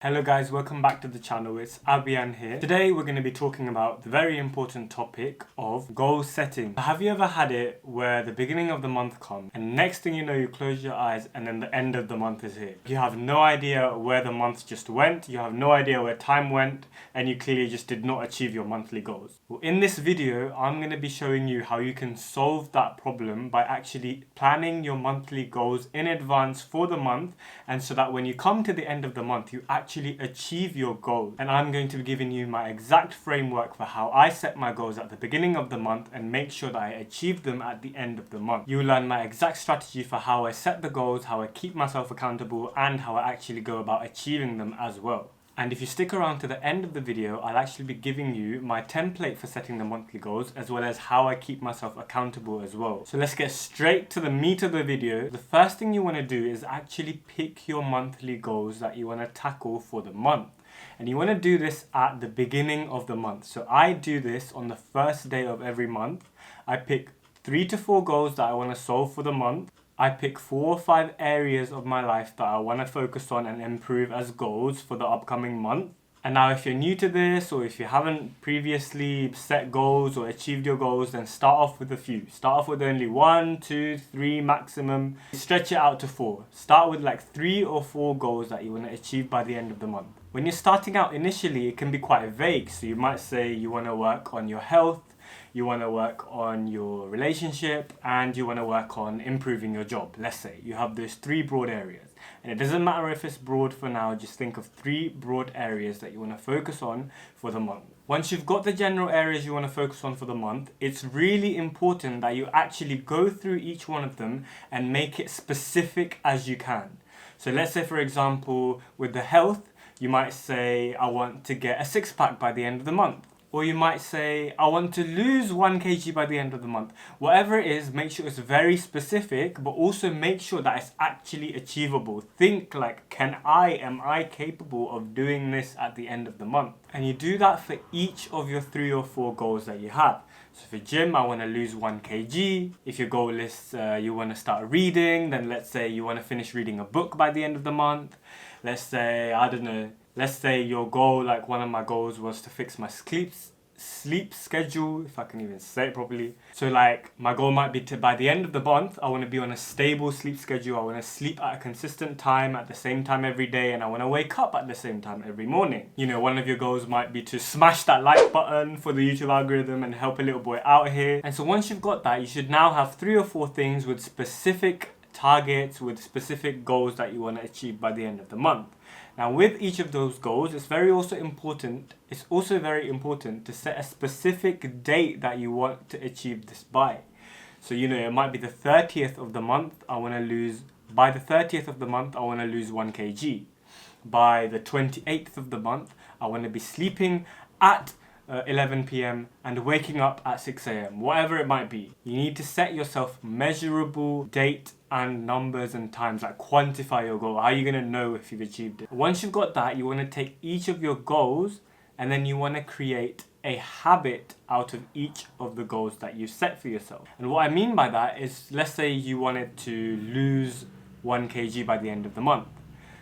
Hello guys, welcome back to the channel. It's Abian here. Today we're going to be talking about the very important topic of goal setting. Have you ever had it where the beginning of the month comes and next thing you know you close your eyes and then the end of the month is here? You have no idea where the month just went, you have no idea where time went, and you clearly just did not achieve your monthly goals. Well, in this video I'm going to be showing you how you can solve that problem by actually planning your monthly goals in advance for the month, and so that when you come to the end of the month you actually achieve your goals. And I'm going to be giving you my exact framework for how I set my goals at the beginning of the month and make sure that I achieve them at the end of the month. You'll learn my exact strategy for how I set the goals, how I keep myself accountable, and how I actually go about achieving them as well. And if you stick around to the end of the video, I'll actually be giving you my template for setting the monthly goals, as well as how I keep myself accountable as well. So let's get straight to the meat of the video. The first thing you want to do is actually pick your monthly goals that you want to tackle for the month. And you want to do this at the beginning of the month. So I do this on the first day of every month. I pick 3 to 4 goals that I want to solve for the month. I pick 4 or 5 areas of my life that I want to focus on and improve as goals for the upcoming month. And now if you're new to this, or if you haven't previously set goals or achieved your goals, then start off with a few. Start off with only 1, 2, 3 maximum. Stretch it out to 4. Start with like 3 or 4 goals that you want to achieve by the end of the month. When you're starting out initially, it can be quite vague. So you might say you want to work on your health, you want to work on your relationship, and you want to work on improving your job. Let's say you have those 3 broad areas. And it doesn't matter if it's broad for now, just think of 3 broad areas that you want to focus on for the month. Once you've got the general areas you want to focus on for the month, it's really important that you actually go through each one of them and make it specific as you can. So let's say, for example, with the health, you might say, I want to get a 6-pack by the end of the month. Or you might say, I want to lose 1 kg by the end of the month. Whatever it is, make sure it's very specific, but also make sure that it's actually achievable. Think like, am I capable of doing this at the end of the month? And you do that for each of your 3 or 4 goals that you have. So for gym, I want to lose 1 kg. If your goal is you want to start reading, then let's say you want to finish reading a book by the end of the month. Let's say, I don't know, let's say your goal, like one of my goals was to fix my sleep schedule, if I can even say it properly. So like my goal might be to, by the end of the month, I want to be on a stable sleep schedule. I want to sleep at a consistent time at the same time every day, and I want to wake up at the same time every morning. You know, one of your goals might be to smash that like button for the YouTube algorithm and help a little boy out here. And so once you've got that, you should now have 3 or 4 things with specific targets, with specific goals that you want to achieve by the end of the month. Now with each of those goals, it's also very important to set a specific date that you want to achieve this by. So you know, it might be the 30th of the month, by the 30th of the month I want to lose 1 kg. By the 28th of the month, I want to be sleeping at 11 p.m. and waking up at 6 a.m. Whatever it might be. You need to set yourself measurable date and numbers and times, like quantify your goal. How are you going to know if you've achieved it? Once you've got that, you want to take each of your goals and then you want to create a habit out of each of the goals that you set for yourself. And what I mean by that is, let's say you wanted to lose 1 kg by the end of the month.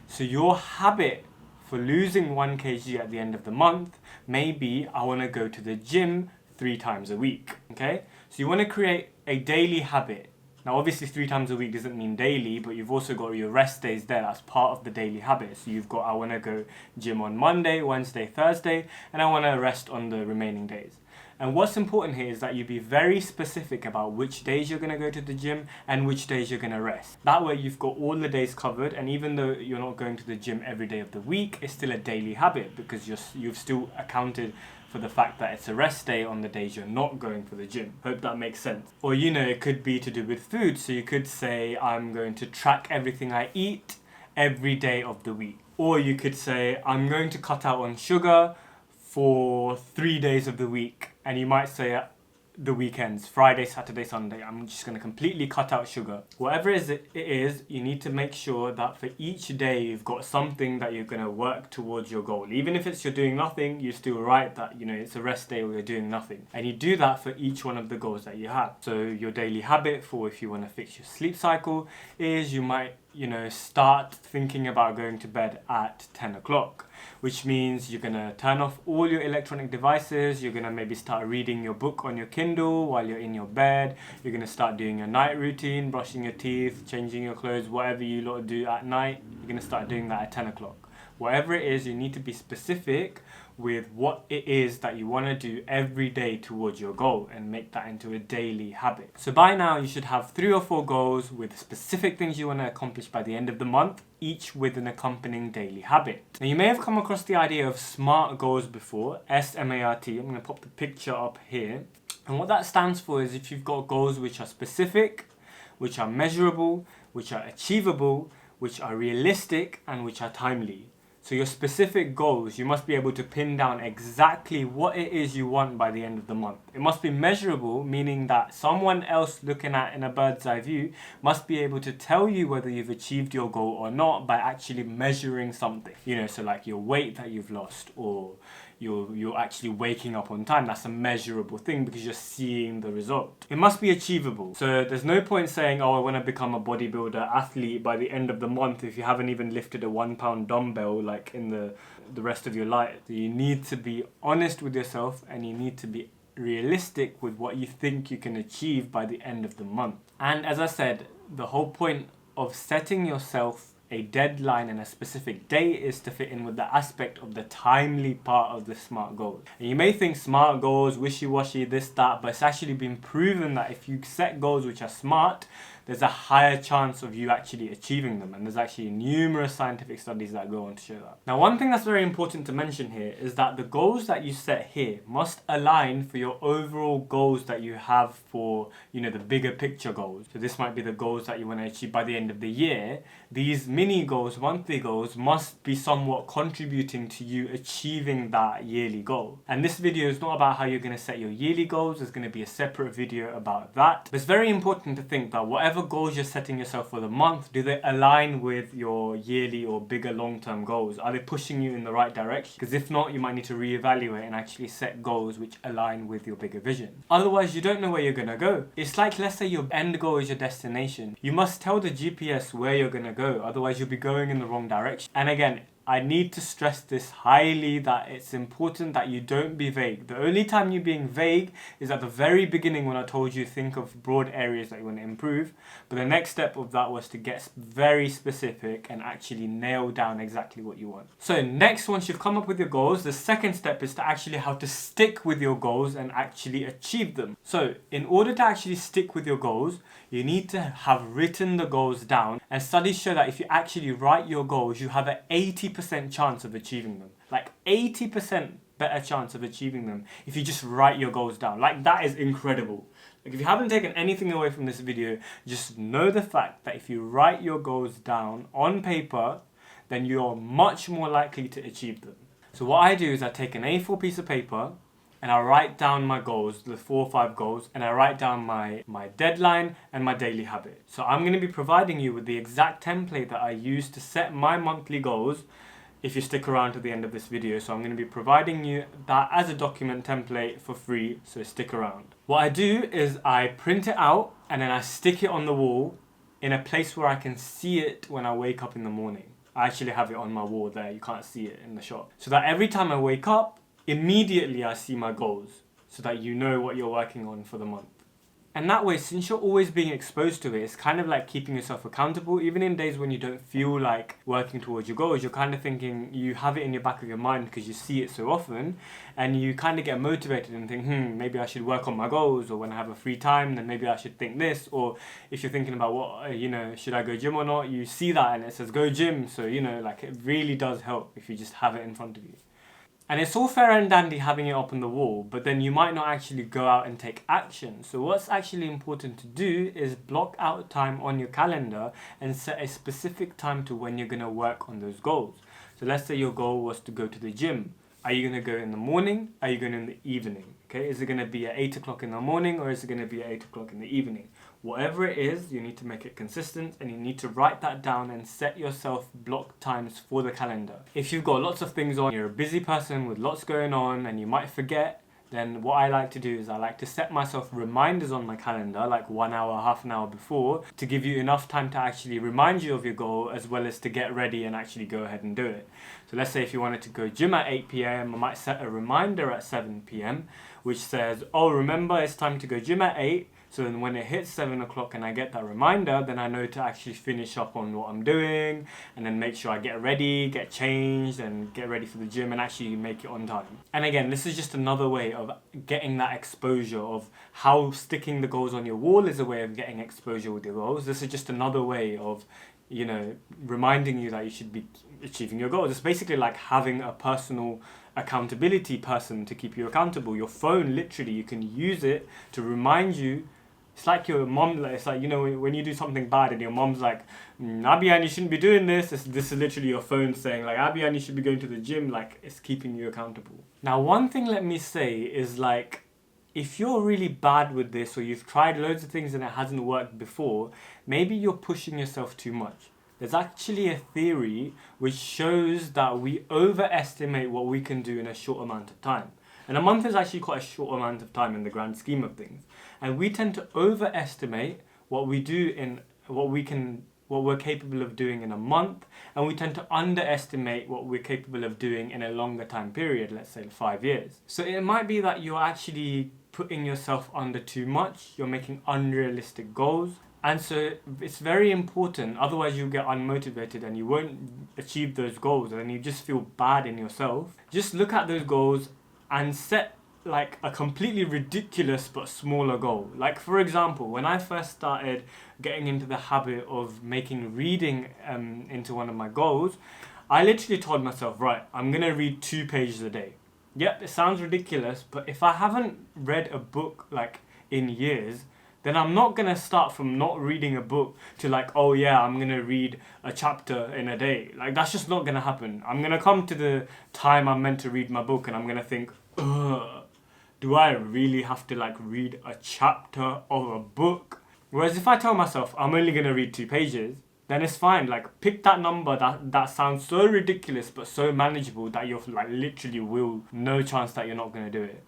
So your habit for losing 1 kg at the end of the month, maybe I want to go to the gym 3 times a week, okay? So you want to create a daily habit. Now obviously 3 times a week doesn't mean daily, but you've also got your rest days there. That's part of the daily habit. So you've got, I want to go gym on Monday, Wednesday, Thursday, and I want to rest on the remaining days. And what's important here is that you be very specific about which days you're going to go to the gym and which days you're going to rest. That way you've got all the days covered, and even though you're not going to the gym every day of the week, it's still a daily habit because you've still accounted for the fact that it's a rest day on the days you're not going for the gym. Hope that makes sense. Or you know, it could be to do with food. So you could say, I'm going to track everything I eat every day of the week. Or you could say, I'm going to cut out on sugar for 3 days of the week. And you might say, the weekends, Friday, Saturday, Sunday. I'm just going to completely cut out sugar. Whatever it is, you need to make sure that for each day you've got something that you're going to work towards your goal. Even if it's you're doing nothing, you still write that, you know, it's a rest day or you're doing nothing. And you do that for each one of the goals that you have. So your daily habit for if you want to fix your sleep cycle is you might, you know, start thinking about going to bed at 10 o'clock, which means you're going to turn off all your electronic devices. You're going to maybe start reading your book on your Kindle while you're in your bed. You're going to start doing your night routine, brushing your teeth, changing your clothes, whatever you lot do at night. You're going to start doing that at 10 o'clock. Whatever it is, you need to be specific with what it is that you want to do every day towards your goal and make that into a daily habit. So by now you should have 3 or 4 goals with specific things you want to accomplish by the end of the month, each with an accompanying daily habit. Now you may have come across the idea of SMART goals before, S-M-A-R-T. I'm going to pop the picture up here. And what that stands for is if you've got goals which are specific, which are measurable, which are achievable, which are realistic, and which are timely. So your specific goals, you must be able to pin down exactly what it is you want by the end of the month. It must be measurable, meaning that someone else looking at in a bird's eye view must be able to tell you whether you've achieved your goal or not by actually measuring something. You know, so like your weight that you've lost, or you're actually waking up on time. That's a measurable thing because you're seeing the result. It must be achievable. So there's no point saying, oh, I want to become a bodybuilder athlete by the end of the month if you haven't even lifted a 1 pound dumbbell like in the rest of your life. So you need to be honest with yourself and you need to be realistic with what you think you can achieve by the end of the month. And as I said, the whole point of setting yourself a deadline and a specific date is to fit in with the aspect of the timely part of the SMART goals. And you may think SMART goals, wishy-washy, this, that, but it's actually been proven that if you set goals which are SMART, there's a higher chance of you actually achieving them. And there's actually numerous scientific studies that go on to show that. Now, one thing that's very important to mention here is that the goals that you set here must align for your overall goals that you have for, you know, the bigger picture goals. So this might be the goals that you want to achieve by the end of the year. These mini goals, monthly goals, must be somewhat contributing to you achieving that yearly goal. And this video is not about how you're going to set your yearly goals. There's going to be a separate video about that. But it's very important to think that whatever goals you're setting yourself for the month, do they align with your yearly or bigger long-term goals? Are they pushing you in the right direction? Because if not, you might need to reevaluate and actually set goals which align with your bigger vision. Otherwise, you don't know where you're going to go. It's like, let's say your end goal is your destination. You must tell the GPS where you're going to go, otherwise you'll be going in the wrong direction. And again, I need to stress this highly, that it's important that you don't be vague. The only time you're being vague is at the very beginning when I told you think of broad areas that you want to improve. But the next step of that was to get very specific and actually nail down exactly what you want. So next, once you've come up with your goals, the second step is to actually how to stick with your goals and actually achieve them. So in order to actually stick with your goals, you need to have written the goals down, and studies show that if you actually write your goals, you have an 80% chance of achieving them. Like 80% better chance of achieving them if you just write your goals down. Like, that is incredible. Like, if you haven't taken anything away from this video, just know the fact that if you write your goals down on paper, then you're much more likely to achieve them. So what I do is I take an A4 piece of paper and I write down my goals, the 4 or 5 goals, and I write down my deadline and my daily habit. So I'm going to be providing you with the exact template that I use to set my monthly goals if you stick around to the end of this video. So I'm going to be providing you that as a document template for free, so stick around. What I do is I print it out and then I stick it on the wall in a place where I can see it when I wake up in the morning. I actually have it on my wall there, you can't see it in the shot. So that every time I wake up, immediately I see my goals, so that you know what you're working on for the month. And that way, since you're always being exposed to it, it's kind of like keeping yourself accountable. Even in days when you don't feel like working towards your goals, you're kind of thinking, you have it in your back of your mind because you see it so often, and you kind of get motivated and think, maybe I should work on my goals, or when I have a free time, then maybe I should think this. Or if you're thinking about what, should I go gym or not, you see that and it says go gym. So, like, it really does help if you just have it in front of you. And it's all fair and dandy having it up on the wall, but then you might not actually go out and take action. So what's actually important to do is block out time on your calendar and set a specific time to when you're going to work on those goals. So let's say your goal was to go to the gym. Are you going to go in the morning? Are you going in the evening? Okay, is it going to be at 8 o'clock in the morning, or is it going to be at 8 o'clock in the evening? Whatever it is, you need to make it consistent, and you need to write that down and set yourself block times for the calendar. If you've got lots of things on, you're a busy person with lots going on and you might forget, then what I like to do is I like to set myself reminders on my calendar, like 1 hour, half an hour before, to give you enough time to actually remind you of your goal, as well as to get ready and actually go ahead and do it. So let's say if you wanted to go gym at 8 p.m, I might set a reminder at 7 p.m, which says, oh, remember it's time to go gym at 8. So then when it hits 7 o'clock and I get that reminder, then I know to actually finish up on what I'm doing, and then make sure I get ready, get changed, and get ready for the gym and actually make it on time. And again, this is just another way of getting that exposure of how sticking the goals on your wall is a way of getting exposure with your goals. This is just another way of, you know, reminding you that you should be achieving your goals. It's basically like having a personal accountability person to keep you accountable. Your phone, literally, you can use it to remind you. It's like your mom, it's like, you know, when you do something bad and your mom's like, Abian, you shouldn't be doing this. This is literally your phone saying, like, Abian, you should be going to the gym. Like, it's keeping you accountable. Now, one thing let me say is, like, if you're really bad with this, or you've tried loads of things and it hasn't worked before, maybe you're pushing yourself too much. There's actually a theory which shows that we overestimate what we can do in a short amount of time. And a month is actually quite a short amount of time in the grand scheme of things. And we tend to overestimate what we do in what we're capable of doing in a month, and we tend to underestimate what we're capable of doing in a longer time period, let's say 5 years. So it might be that you're actually putting yourself under too much, you're making unrealistic goals. And so it's very important, otherwise you'll get unmotivated and you won't achieve those goals, and you just feel bad in yourself. Just look at those goals and set like a completely ridiculous but smaller goal. Like, for example, when I first started getting into the habit of making reading into one of my goals, I literally told myself, right, I'm gonna read 2 pages a day. Yep, it sounds ridiculous, but if I haven't read a book like in years, then I'm not gonna start from not reading a book to like, oh yeah, I'm gonna read a chapter in a day. Like, that's just not gonna happen. I'm gonna come to the time I'm meant to read my book and I'm gonna think, ugh, do I really have to like read a chapter of a book? Whereas if I tell myself I'm only gonna read 2 pages, then it's fine. Like, pick that number that sounds so ridiculous but so manageable that you're like literally no chance that you're not gonna do it.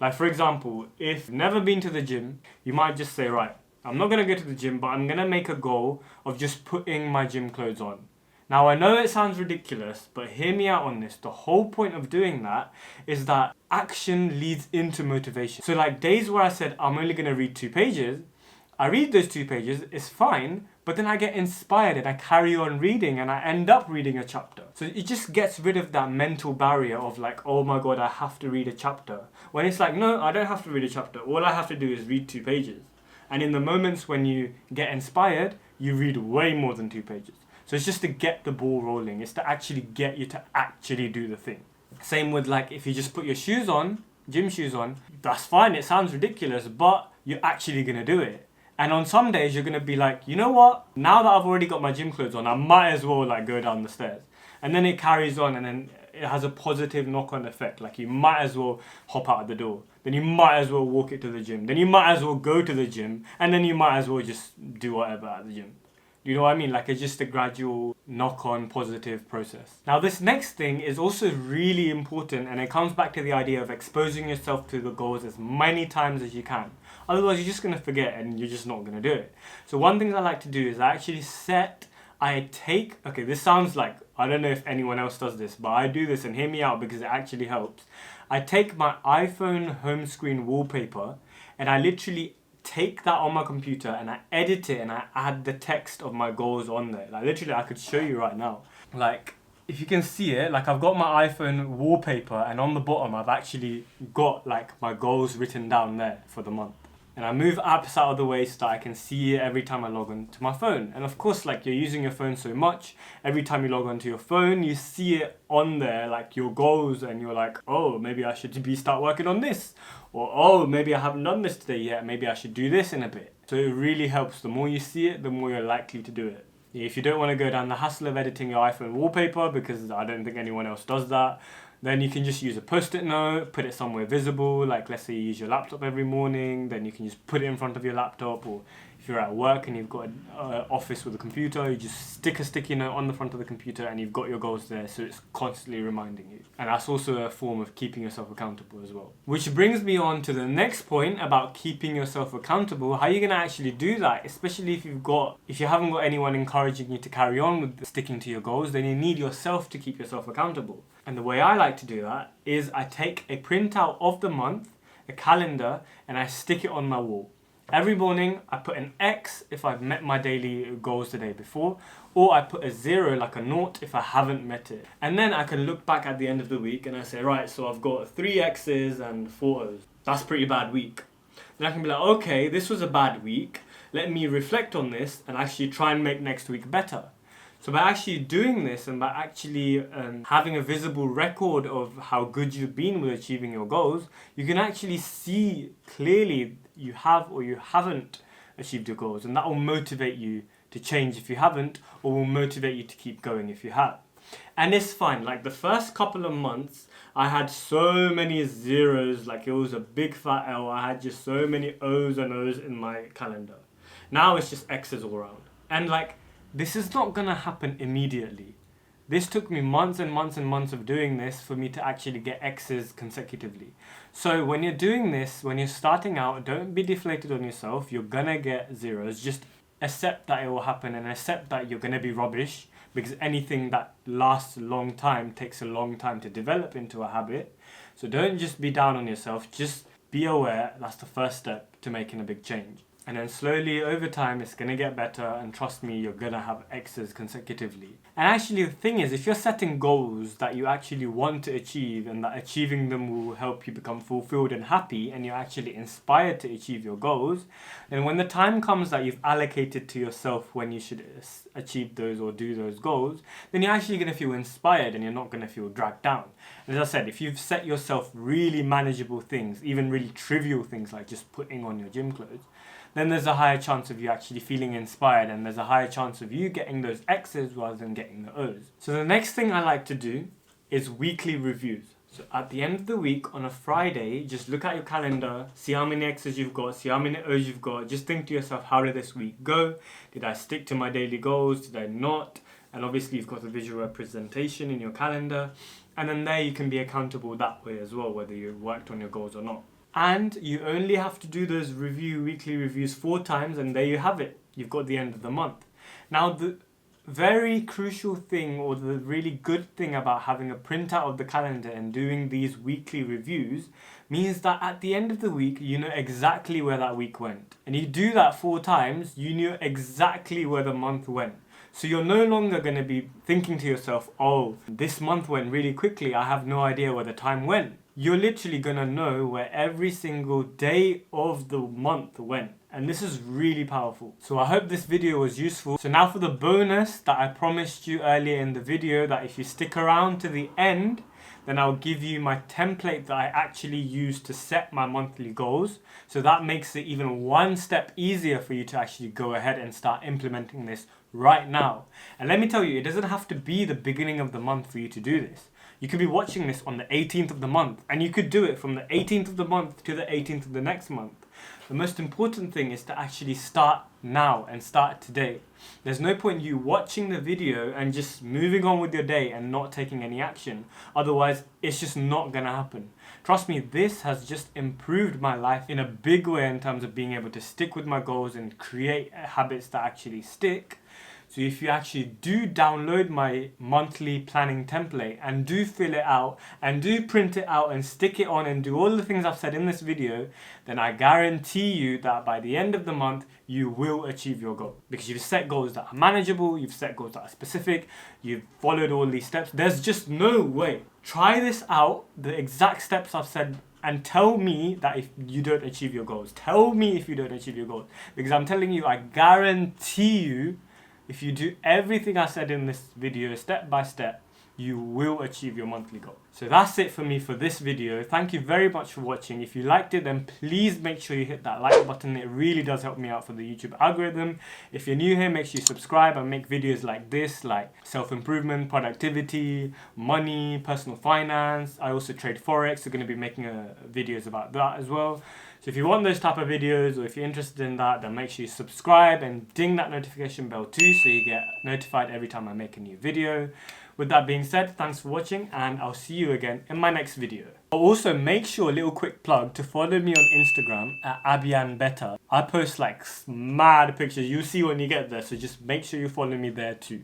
Like, for example, if you've never been to the gym, you might just say, right, I'm not going to go to the gym, but I'm going to make a goal of just putting my gym clothes on. Now, I know it sounds ridiculous, but hear me out on this. The whole point of doing that is that action leads into motivation. So, like, days where I said, I'm only going to read 2 pages, I read those 2 pages, it's fine, but then I get inspired and I carry on reading and I end up reading a chapter. So it just gets rid of that mental barrier of like, oh my god, I have to read a chapter. When it's like, no, I don't have to read a chapter. All I have to do is read 2 pages. And in the moments when you get inspired, you read way more than 2 pages. So it's just to get the ball rolling. It's to actually get you to actually do the thing. Same with like, if you just put your shoes on, gym shoes on, that's fine. It sounds ridiculous, but you're actually going to do it. And on some days, you're going to be like, you know what? Now that I've already got my gym clothes on, I might as well like go down the stairs. And then it carries on, and then it has a positive knock-on effect. Like, you might as well hop out of the door. Then you might as well walk it to the gym. Then you might as well go to the gym. And then you might as well just do whatever at the gym. You know what I mean? Like, it's just a gradual knock-on positive process. Now, this next thing is also really important, and it comes back to the idea of exposing yourself to the goals as many times as you can. Otherwise, you're just going to forget and you're just not going to do it. So one thing I like to do is okay, this sounds like, I don't know if anyone else does this, but I do this, and hear me out because it actually helps. I take my iPhone home screen wallpaper and I literally take that on my computer and I edit it and I add the text of my goals on there. Like, literally, I could show you right now. Like, if you can see it, like, I've got my iPhone wallpaper, and on the bottom I've actually got like my goals written down there for the month. And I move apps out of the way so that I can see it every time I log on to my phone. And of course, like, you're using your phone so much, every time you log onto your phone, you see it on there, like your goals, and you're like, oh, maybe I should start working on this. Or, oh, maybe I haven't done this today yet, maybe I should do this in a bit. So it really helps. The more you see it, the more you're likely to do it. If you don't want to go down the hassle of editing your iPhone wallpaper, because I don't think anyone else does that, then you can just use a post-it note, put it somewhere visible, like let's say you use your laptop every morning, then you can just put it in front of your laptop, or if you're at work and you've got an office with a computer, you just stick a sticky note on the front of the computer and you've got your goals there, so it's constantly reminding you. And that's also a form of keeping yourself accountable as well. Which brings me on to the next point about keeping yourself accountable. How are you going to actually do that? Especially if you haven't got anyone encouraging you to carry on with sticking to your goals, then you need yourself to keep yourself accountable. And the way I like to do that is I take a printout of the month, a calendar, and I stick it on my wall. Every morning I put an X if I've met my daily goals the day before, or I put a 0, like a naught, if I haven't met it. And then I can look back at the end of the week and I say, right, so I've got 3 X's and 4 O's. That's a pretty bad week. Then I can be like, okay, this was a bad week. Let me reflect on this and actually try and make next week better. So by actually doing this and by actually having a visible record of how good you've been with achieving your goals, you can actually see clearly you have or you haven't achieved your goals, and that will motivate you to change if you haven't, or will motivate you to keep going if you have. And it's fine. Like the first couple of months, I had so many zeros, like it was a big fat L. I had just so many O's and O's in my calendar. Now it's just X's all around. And like, this is not gonna happen immediately. This took me months and months and months of doing this for me to actually get X's consecutively. So when you're doing this, when you're starting out, don't be deflated on yourself. You're gonna get zeros. Just accept that it will happen and accept that you're gonna be rubbish, because anything that lasts a long time takes a long time to develop into a habit. So don't just be down on yourself. Just be aware that's the first step to making a big change. And then slowly over time it's going to get better, and trust me, you're going to have X's consecutively. And actually the thing is, if you're setting goals that you actually want to achieve and that achieving them will help you become fulfilled and happy, and you're actually inspired to achieve your goals, then when the time comes that you've allocated to yourself when you should achieve those or do those goals, then you're actually going to feel inspired and you're not going to feel dragged down. And as I said, if you've set yourself really manageable things, even really trivial things like just putting on your gym clothes, then there's a higher chance of you actually feeling inspired, and there's a higher chance of you getting those X's rather than getting the O's. So the next thing I like to do is weekly reviews. So at the end of the week on a Friday, just look at your calendar, see how many X's you've got, see how many O's you've got. Just think to yourself, how did this week go? Did I stick to my daily goals? Did I not? And obviously you've got a visual representation in your calendar. And then there you can be accountable that way as well, whether you worked on your goals or not. And you only have to do those weekly reviews 4 times, and there you have it. You've got the end of the month. Now, the very crucial thing, or the really good thing about having a printout of the calendar and doing these weekly reviews, means that at the end of the week, you know exactly where that week went. And you do that 4 times, you know exactly where the month went. So you're no longer going to be thinking to yourself, oh, this month went really quickly, I have no idea where the time went. You're literally going to know where every single day of the month went. And this is really powerful. So I hope this video was useful. So now for the bonus that I promised you earlier in the video, that if you stick around to the end, then I'll give you my template that I actually use to set my monthly goals. So that makes it even one step easier for you to actually go ahead and start implementing this right now. And let me tell you, it doesn't have to be the beginning of the month for you to do this. You could be watching this on the 18th of the month, and you could do it from the 18th of the month to the 18th of the next month. The most important thing is to actually start now and start today. There's no point you watching the video and just moving on with your day and not taking any action. Otherwise, it's just not gonna happen. Trust me, this has just improved my life in a big way in terms of being able to stick with my goals and create habits that actually stick. So if you actually do download my monthly planning template and do fill it out and do print it out and stick it on and do all the things I've said in this video, then I guarantee you that by the end of the month, you will achieve your goal. Because you've set goals that are manageable, you've set goals that are specific, you've followed all these steps. There's just no way. Try this out, the exact steps I've said, and tell me that if you don't achieve your goals. Tell me if you don't achieve your goals. Because I'm telling you, I guarantee you, if you do everything I said in this video step by step, you will achieve your monthly goal. So that's it for me for this video. Thank you very much for watching. If you liked it, then please make sure you hit that like button. It really does help me out for the YouTube algorithm. If you're new here, make sure you subscribe. I make videos like this, like self-improvement, productivity, money, personal finance. I also trade Forex. We're going to be making videos about that as well. So if you want those type of videos, or if you're interested in that, then make sure you subscribe and ding that notification bell too, so you get notified every time I make a new video. With that being said, thanks for watching, and I'll see you again in my next video. Also, make sure, a little quick plug, to follow me on Instagram at abianbeta. I post like mad pictures. You'll see when you get there, so just make sure you follow me there too.